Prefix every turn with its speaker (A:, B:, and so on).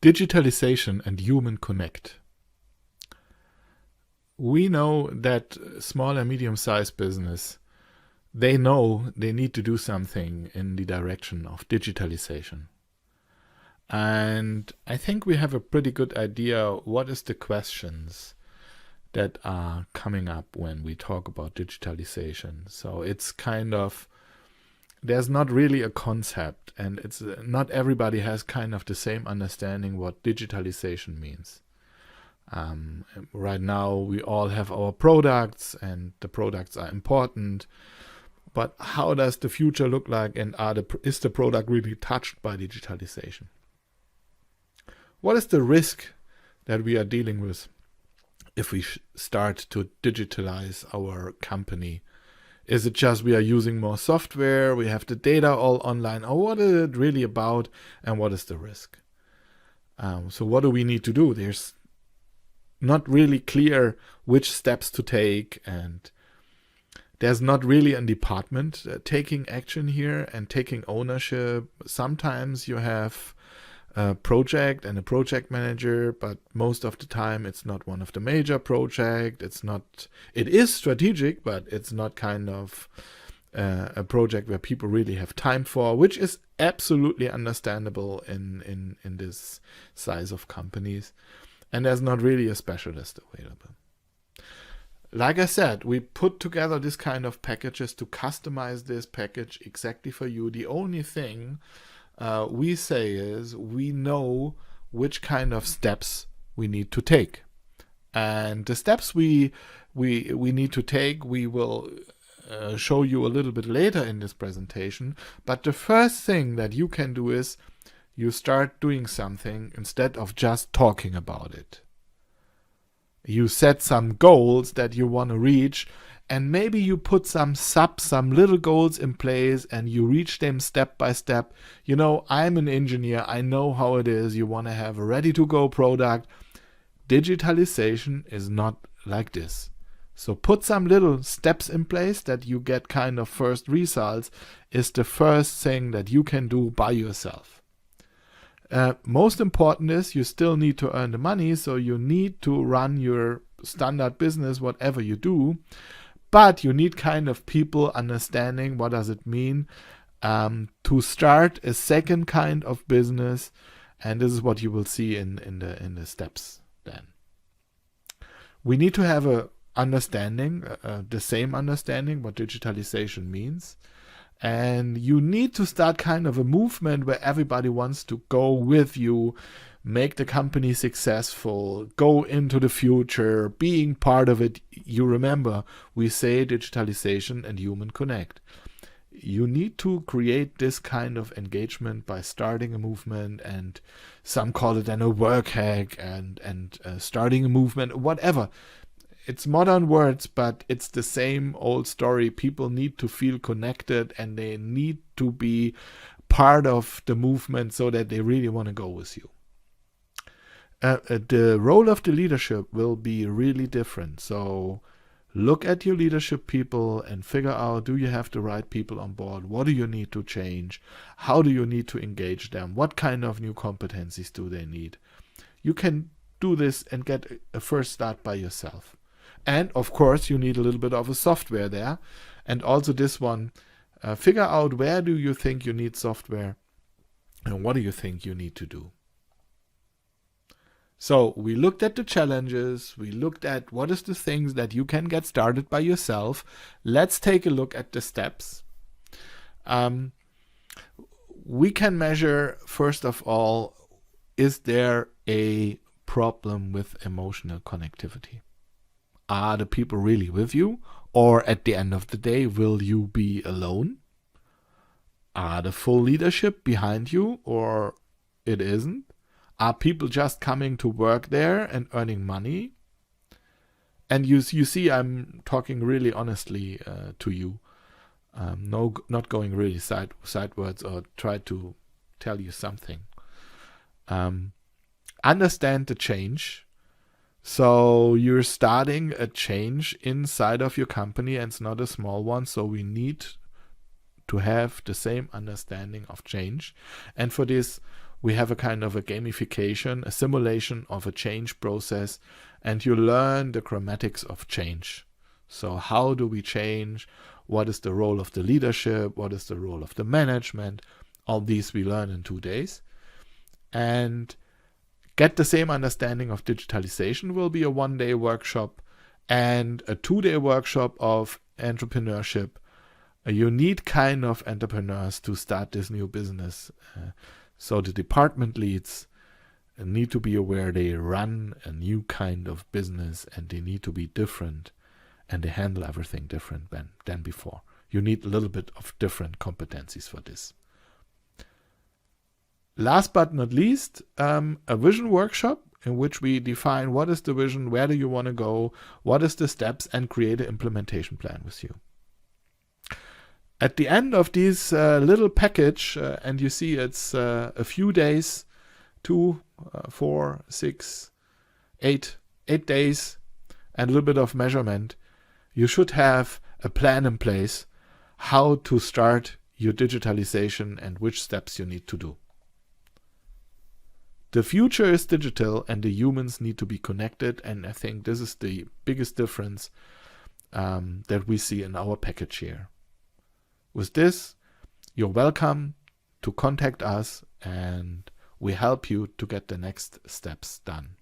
A: Digitalization and human connect. We know that small and medium-sized business, they know they need to do something in the direction of digitalization. And I think we have a pretty good idea what is the questions that are coming up when we talk about digitalization. So it's kind of, there's not really a concept, and it's not everybody has kind of the same understanding what digitalization means. Right now we all have our products, and the products are important, but how does the future look like, and is the product really touched by digitalization? What is the risk that we are dealing with if we start to digitalize our company? Is it just we are using more software, we have the data all online, or what is it really about, and what is the risk? So what do we need to do? There's not really clear which steps to take, and there's not really a department taking action here and taking ownership. Sometimes you have a project and a project manager, but most of the time it's not one of the major projects. It is strategic, but it's not kind of a project where people really have time for, which is absolutely understandable in this size of companies. And there's not really a specialist available. Like I said, we put together this kind of packages to customize this package exactly for you. The only thing we say is we know which kind of steps we need to take. And the steps we need to take, we will show you a little bit later in this presentation. But the first thing that you can do is you start doing something instead of just talking about it. You set some goals that you want to reach, and maybe you put some little goals in place, and you reach them step by step. You know, I'm an engineer. I know how it is. You want to have a ready-to-go product. Digitalization is not like this. So put some little steps in place that you get kind of first results is the first thing that you can do by yourself. Most important is you still need to earn the money, so you need to run your standard business, whatever you do, but you need kind of people understanding what does it mean to start a second kind of business, and this is what you will see in the steps then. We need to have a understanding, the same understanding what digitalization means. And you need to start kind of a movement where everybody wants to go with you, make the company successful, go into the future, being part of it. You remember, we say digitalization and human connect. You need to create this kind of engagement by starting a movement, and some call it then a work hack and starting a movement, whatever. It's modern words, but it's the same old story. People need to feel connected, and they need to be part of the movement so that they really want to go with you. The role of the leadership will be really different. So look at your leadership people and figure out, do you have the right people on board? What do you need to change? How do you need to engage them? What kind of new competencies do they need? You can do this and get a first start by yourself. And of course, you need a little bit of a software there. And also this one, figure out where do you think you need software and what do you think you need to do. So we looked at the challenges. We looked at what is the things that you can get started by yourself. Let's take a look at the steps. We can measure, first of all, is there a problem with emotional connectivity? Are the people really with you? Or at the end of the day, will you be alone? Are the full leadership behind you, or it isn't? Are people just coming to work there and earning money? And you see, I'm talking really honestly to you. Not going really sidewards or try to tell you something. Understand the change. So you're starting a change inside of your company, and it's not a small one. So we need to have the same understanding of change. And for this, we have a kind of a gamification, a simulation of a change process, and you learn the grammatics of change. So how do we change? What is the role of the leadership? What is the role of the management? All these we learn in 2 days. And get the same understanding of digitalization will be a 1-day workshop and a 2-day workshop of entrepreneurship. You need kind of entrepreneurs to start this new business. So the department leads need to be aware they run a new kind of business and they need to be different and they handle everything different than before. You need a little bit of different competencies for this. Last but not least, a vision workshop in which we define what is the vision, where do you want to go, what is the steps, and create an implementation plan with you. At the end of this little package, and you see it's a few days, 2, 4, 6, 8 days, and a little bit of measurement, you should have a plan in place how to start your digitalization and which steps you need to do. The future is digital and the humans need to be connected, and I think this is the biggest difference that we see in our package here. With this, you're welcome to contact us and we help you to get the next steps done.